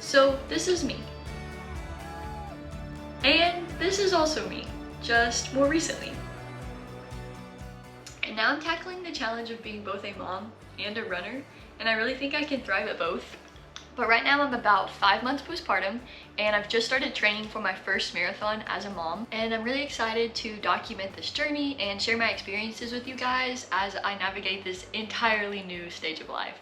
So this is me. And this is also me, just more recently. And now I'm tackling the challenge of being both a mom and a runner, and I really think I can thrive at both. But right now I'm about 5 months postpartum, and I've just started training for my first marathon as a mom. And I'm really excited to document this journey and share my experiences with you guys as I navigate this entirely new stage of life.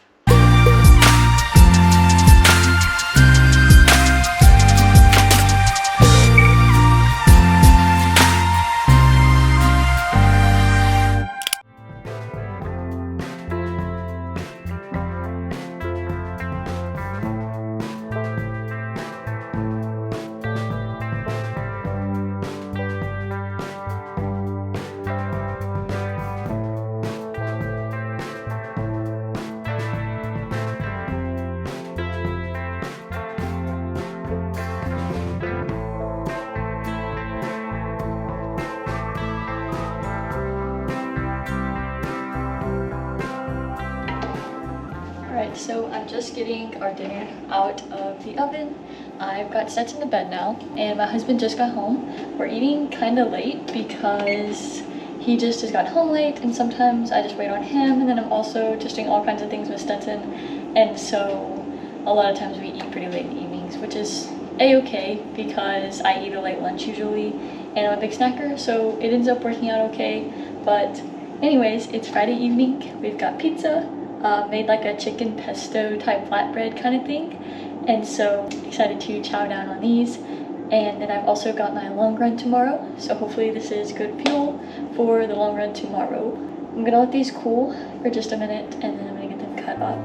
Alright, so I'm just getting our dinner out of the oven. I've got Stetson to bed now, and my husband just got home. We're eating kind of late because he just has got home late, and sometimes I just wait on him, and then I'm also just doing all kinds of things with Stetson, and so a lot of times we eat pretty late in the evenings, which is a-okay because I eat a late lunch usually, and I'm a big snacker, so it ends up working out okay. But anyways, it's Friday evening. We've got pizza. Made like a chicken pesto type flatbread kind of thing, and so excited to chow down on these. And then I've also got my long run tomorrow, so hopefully this is good fuel for the long run tomorrow. I'm gonna let these cool for just a minute, and then I'm gonna get them cut up.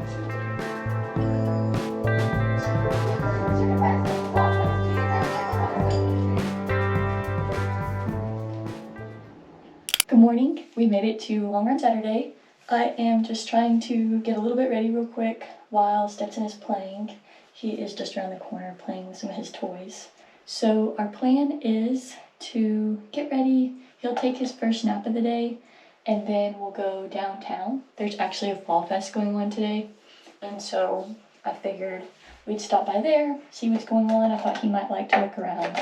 Good morning. We made it to Long Run Saturday. I am just trying to get a little bit ready real quick while Stetson is playing. He is just around the corner playing with some of his toys. So our plan is to get ready. He'll take his first nap of the day, and then we'll go downtown. There's actually a fall fest going on today, and so I figured we'd stop by there, see what's going on. I thought he might like to look around.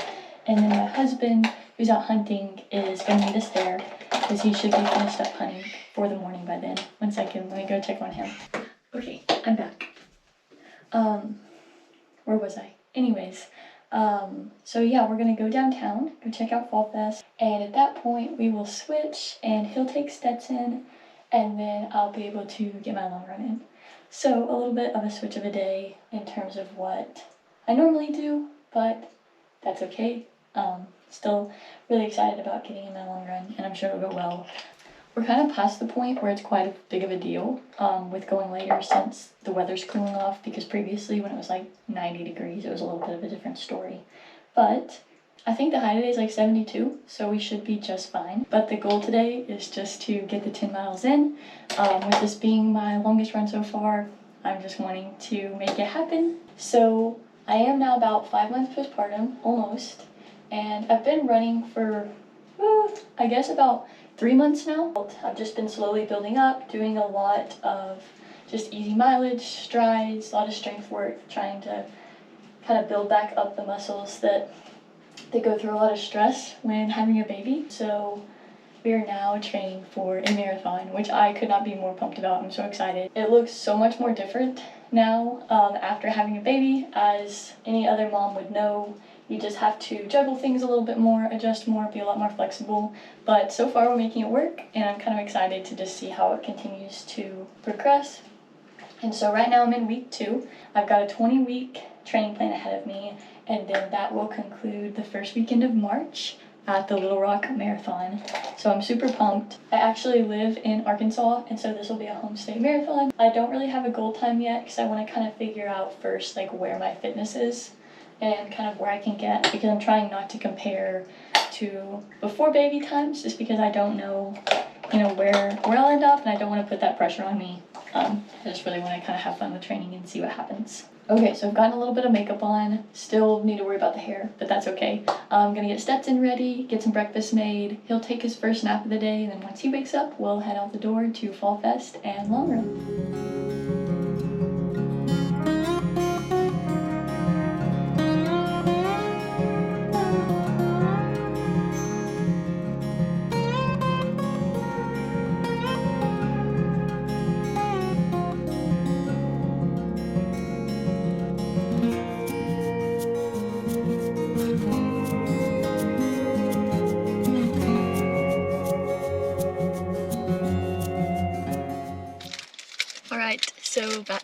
And then my husband, who's out hunting, is going to meet us there because he should be finished up hunting for the morning by then. 1 second, let me go check on him. Okay, I'm back. Where was I? Anyways, so yeah, we're going to go downtown, go check out Fall Fest, and at that point we will switch and he'll take Stetson, and then I'll be able to get my long run in. So a little bit of a switch of a day in terms of what I normally do, but that's okay. Still really excited about getting in my long run, and I'm sure it'll go well. We're kind of past the point where it's quite a big of a deal with going later since the weather's cooling off, because previously when it was like 90 degrees, it was a little bit of a different story. But I think the high today is like 72, so we should be just fine. But the goal today is just to get the 10 miles in. With this being my longest run so far, I'm just wanting to make it happen. So I am now about 5 months postpartum, almost. And I've been running for, I guess about 3 months now. I've just been slowly building up, doing a lot of just easy mileage, strides, a lot of strength work, trying to kind of build back up the muscles that they go through a lot of stress when having a baby. So we are now training for a marathon, which I could not be more pumped about. I'm so excited. It looks so much more different now after having a baby. As any other mom would know, you just have to juggle things a little bit more, adjust more, be a lot more flexible. But so far we're making it work, and I'm kind of excited to just see how it continues to progress. And so right now I'm in week 2. I've got a 20-week training plan ahead of me, and then that will conclude the first weekend of March at the Little Rock Marathon. So I'm super pumped. I actually live in Arkansas, and so this will be a home state marathon. I don't really have a goal time yet because I want to kind of figure out first like where my fitness is and kind of where I can get, because I'm trying not to compare to before baby times, just because I don't know, where I'll end up, and I don't want to put that pressure on me. I just really want to kind of have fun with training and see what happens. Okay, so I've gotten a little bit of makeup on. Still need to worry about the hair, but that's okay. I'm gonna get Stetson ready, get some breakfast made. He'll take his first nap of the day, and then once he wakes up, we'll head out the door to Fall Fest and Long Run.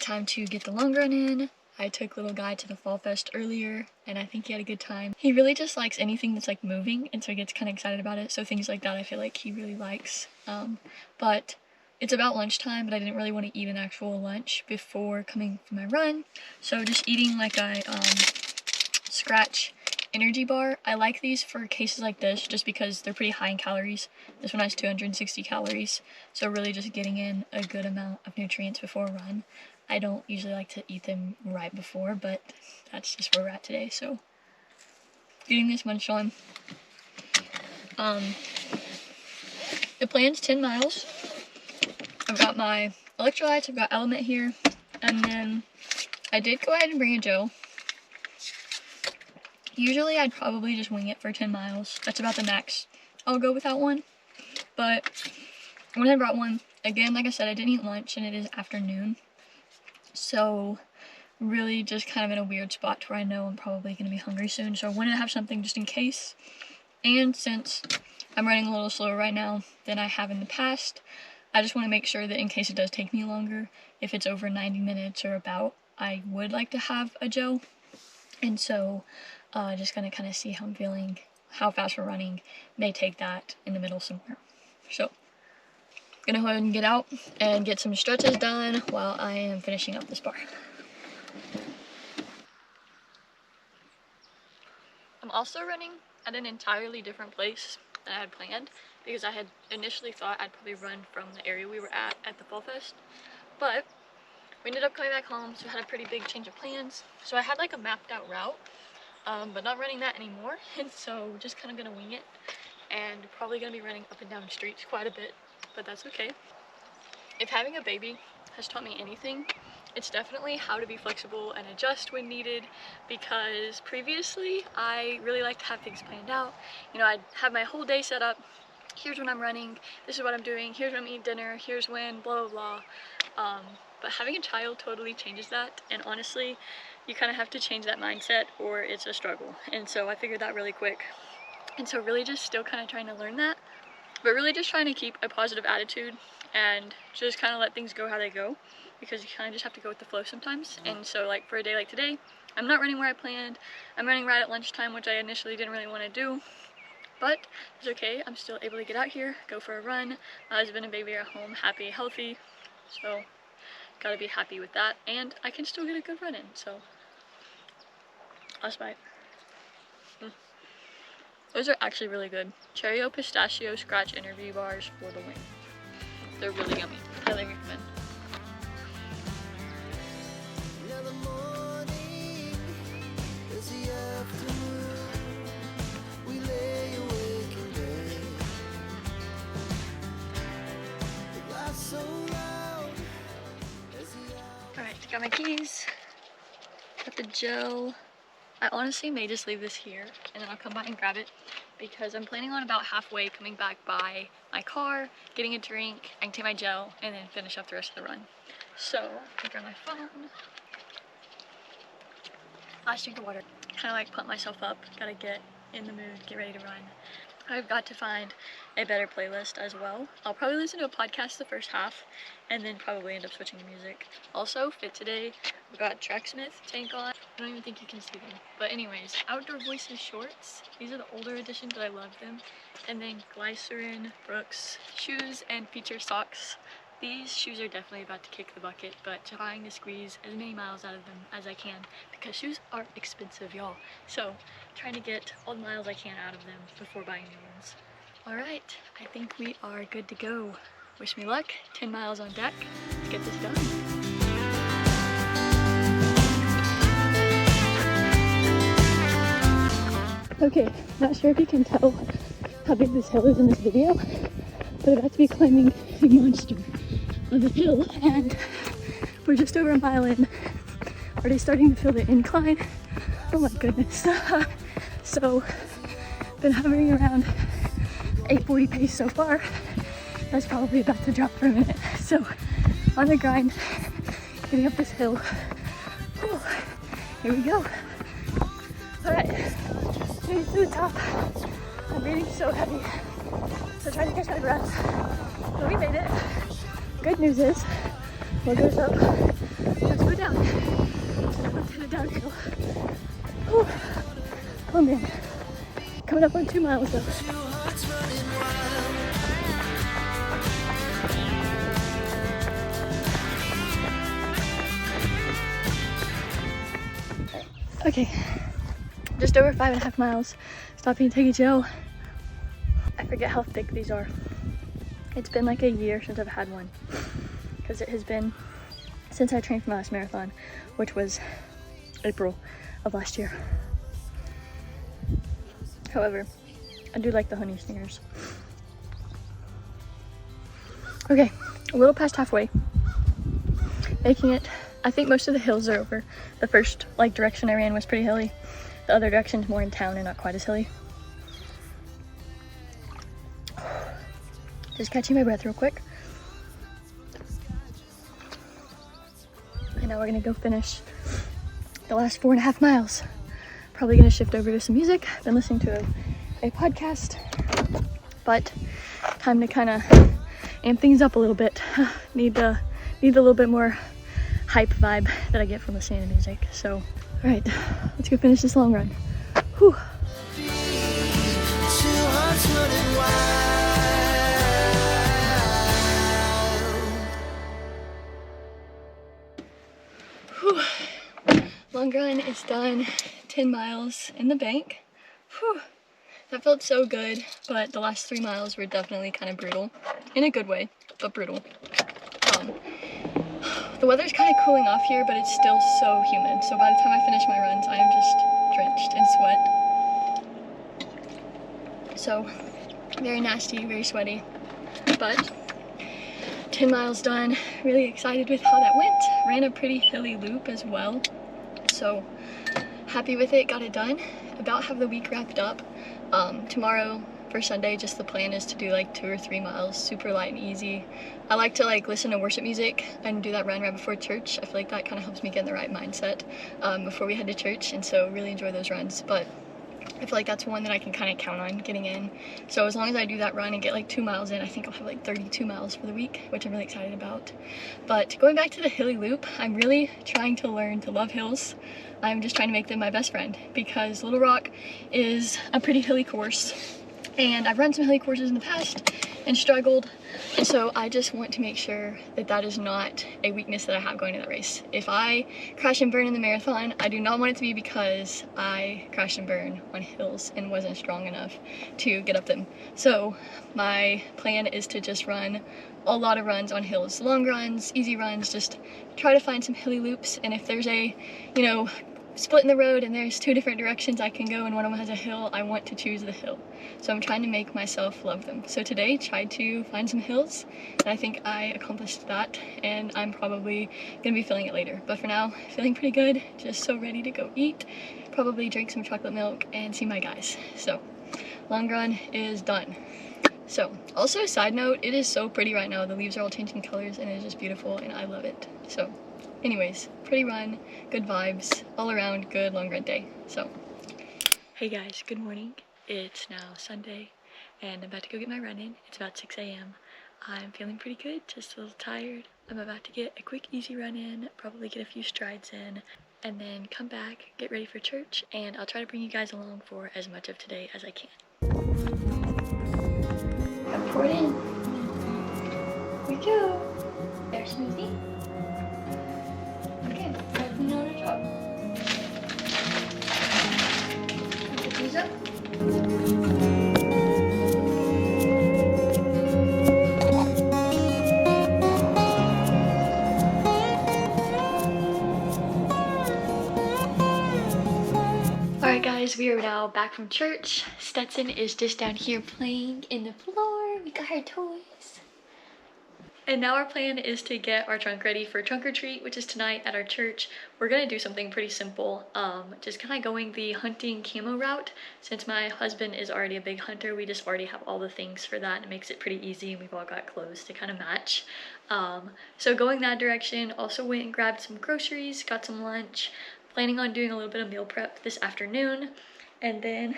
time to get the long run in. I took little guy to the Fall Fest earlier, and I think he had a good time. He really just likes anything that's like moving, and so he gets kind of excited about it. So things like that I feel like he really likes. But it's about lunchtime, but I didn't really want to eat an actual lunch before coming for my run. So just eating like a Scratch energy bar. I like these for cases like this just because they're pretty high in calories. This one has 260 calories, so really just getting in a good amount of nutrients before a run. I don't usually like to eat them right before, but that's just where we're at today, so getting this munch on. The plan's 10 miles. I've got my electrolytes, I've got Element here, and then I did go ahead and bring a gel. Usually I'd probably just wing it for 10 miles. That's about the max I'll go without one, but when I brought one, again, like I said, I didn't eat lunch and it is afternoon. So really just kind of in a weird spot to where I know I'm probably going to be hungry soon. So I wanted to have something just in case. And since I'm running a little slower right now than I have in the past, I just want to make sure that in case it does take me longer, if it's over 90 minutes or about, I would like to have a gel. And so just going to kind of see how I'm feeling, how fast we're running, may take that in the middle somewhere. So gonna go ahead and get out and get some stretches done while I am finishing up this bar. I'm also running at an entirely different place than I had planned because I had initially thought I'd probably run from the area we were at the Fall Fest, but we ended up coming back home, so I had a pretty big change of plans. So I had like a mapped out route, but not running that anymore, and so we're just kind of gonna wing it and probably gonna be running up and down the streets quite a bit, but that's okay. If having a baby has taught me anything, it's definitely how to be flexible and adjust when needed, because previously I really like to have things planned out. You know, I'd have my whole day set up. Here's when I'm running, this is what I'm doing, here's when I'm eating dinner, here's when blah blah blah. But having a child totally changes that, and honestly, you kind of have to change that mindset or it's a struggle. And so I figured that really quick. And so really just still kind of trying to learn that, but really just trying to keep a positive attitude and just kind of let things go how they go, because you kind of just have to go with the flow sometimes. And so like for a day like today, I'm not running where I planned. I'm running right at lunchtime, which I initially didn't really want to do, but it's okay. I'm still able to get out here, go for a run. My husband and baby are at home, happy, healthy, so gotta be happy with that, and I can still get a good run in, so last bite. Those are actually really good. Cherry pistachio scratch energy bars for the win. They're really yummy. Highly recommend. Alright, got my keys, got the gel. I honestly may just leave this here and then I'll come by and grab it, because I'm planning on about halfway coming back by my car, getting a drink, I can take my gel, and then finish up the rest of the run. So, I grab my phone, last drink of water, kind of like pump myself up, gotta get in the mood, get ready to run. I've got to find a better playlist as well. I'll probably listen to a podcast the first half and then probably end up switching to music. Also, fit today, we've got Tracksmith tank on. I don't even think you can see them. But anyways, Outdoor Voices shorts. These are the older edition, but I love them. And then Glycerin, Brooks shoes, and Feature socks. These shoes are definitely about to kick the bucket, but trying to squeeze as many miles out of them as I can, because shoes are expensive, y'all. So, trying to get all the miles I can out of them before buying new ones. Alright, I think we are good to go. Wish me luck, 10 miles on deck. Let's get this done. Okay, not sure if you can tell how big this hill is in this video, but I'm about to be climbing a monster of a hill, and we're just over a mile in. Already starting to feel the incline. Oh my goodness. So, been hovering around 840 pace so far. That's probably about to drop for a minute. So, on the grind, getting up this hill. Whew. Here we go. Alright, getting to the top. I'm breathing so heavy, so trying to catch my breath. But we made it. Good news is, what goes up, down. And I looked at a downhill. Whew. Oh man. Coming up on 2 miles though. Okay, just over 5.5 miles. Stopping to take a gel. I forget how thick these are. It's been like a year since I've had one, because it has been since I trained for my last marathon, which was April of last year. However, I do like the honey stingers. Okay, a little past halfway. Making it. I think most of the hills are over. The first direction I ran was pretty hilly. The other direction's more in town and not quite as hilly. Just catching my breath real quick. And now we're gonna go finish the last 4.5 miles. Probably gonna shift over to some music. Been listening to a podcast, but time to kind of amp things up a little bit. Need a little bit more hype vibe that I get from listening to music. So, all right, let's go finish this long run. Whew. Whew. Long run is done. 10 miles in the bank. Whew. That felt so good, but the last 3 miles were definitely kind of brutal. In a good way, but brutal. The weather's kind of cooling off here, but it's still so humid. So by the time I finish my runs, I am just drenched in sweat. So, very nasty, very sweaty. But 10 miles done. Really excited with how that went. Ran a pretty hilly loop as well. So, happy with it, got it done. About have the week wrapped up. Tomorrow for Sunday, just the plan is to do like 2 or 3 miles, super light and easy. I like to listen to worship music and do that run right before church. I feel like that kind of helps me get in the right mindset before we head to church, and so really enjoy those runs. But I feel like that's one that I can kind of count on getting in. So as long as I do that run and get like 2 miles in, I think I'll have like 32 miles for the week, which I'm really excited about. But going back to the hilly loop, I'm really trying to learn to love hills. I'm just trying to make them my best friend, because Little Rock is a pretty hilly course, and I've run some hilly courses in the past and struggled, and so I just want to make sure that that is not a weakness that I have going to the race. If I crash and burn in the marathon, I do not want it to be because I crashed and burned on hills and wasn't strong enough to get up them. So my plan is to just run a lot of runs on hills, long runs, easy runs, just try to find some hilly loops. And if there's a, split in the road and there's 2 different directions I can go and one of them has a hill, I want to choose the hill. So I'm trying to make myself love them. So today, tried to find some hills, and I think I accomplished that, and I'm probably gonna be feeling it later. But for now, feeling pretty good, just so ready to go eat, probably drink some chocolate milk and see my guys. So, long run is done. So, also a side note, it is so pretty right now. The leaves are all changing colors and it's just beautiful and I love it. So, anyways, pretty run, good vibes, all around good long run day. So, hey guys, good morning. It's now Sunday and I'm about to go get my run in. It's about 6 a.m. I'm feeling pretty good, just a little tired. I'm about to get a quick easy run in, probably get a few strides in, and then come back, get ready for church, and I'll try to bring you guys along for as much of today as I can. I'm poured in. Here we go. There's smoothie. Okay, time for another job. Put these up. Alright guys, we are now back from church. Stetson is just down here playing in the floor. We got our toys. And now our plan is to get our trunk ready for trunk or treat, which is tonight at our church. We're gonna do something pretty simple, just kind of going the hunting camo route. Since my husband is already a big hunter, we just already have all the things for that, and it makes it pretty easy, and we've all got clothes to kind of match. So going that direction, also went and grabbed some groceries, got some lunch, planning on doing a little bit of meal prep this afternoon, and then,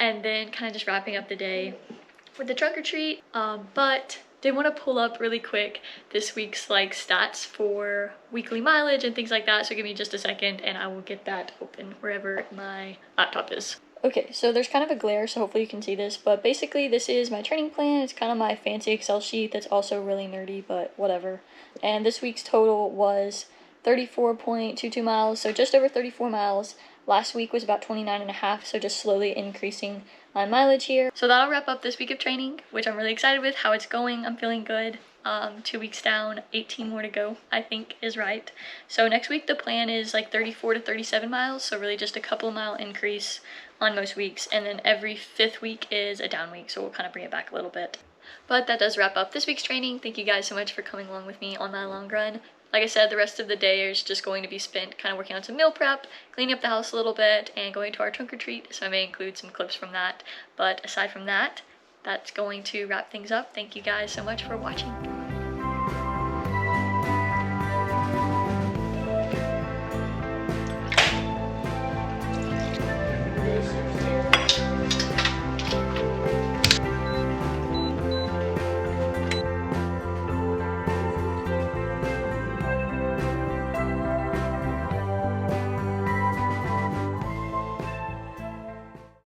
and then kind of just wrapping up the day with the trunk or treat. But Did want to pull up really quick this week's like stats for weekly mileage and things like that, so give me just a second and I will get that open wherever my laptop is. Okay, so there's kind of a glare, so hopefully you can see this, but basically this is my training plan. It's kind of my fancy Excel sheet that's also really nerdy, but whatever. And this week's total was 34.22 miles, so just over 34 miles. Last week was about 29.5, so just slowly increasing my mileage here. So that'll wrap up this week of training, which I'm really excited with how it's going. I'm feeling good. 2 weeks down, 18 more to go, I think is right. So next week the plan is like 34 to 37 miles, so really just a couple mile increase on most weeks, and then every 5th week is a down week, so we'll kind of bring it back a little bit. But that does wrap up this week's training. Thank you guys so much for coming along with me on my long run. Like I said, the rest of the day is just going to be spent kind of working on some meal prep, cleaning up the house a little bit, and going to our trunk or treat, so I may include some clips from that. But aside from that, that's going to wrap things up. Thank you guys so much for watching.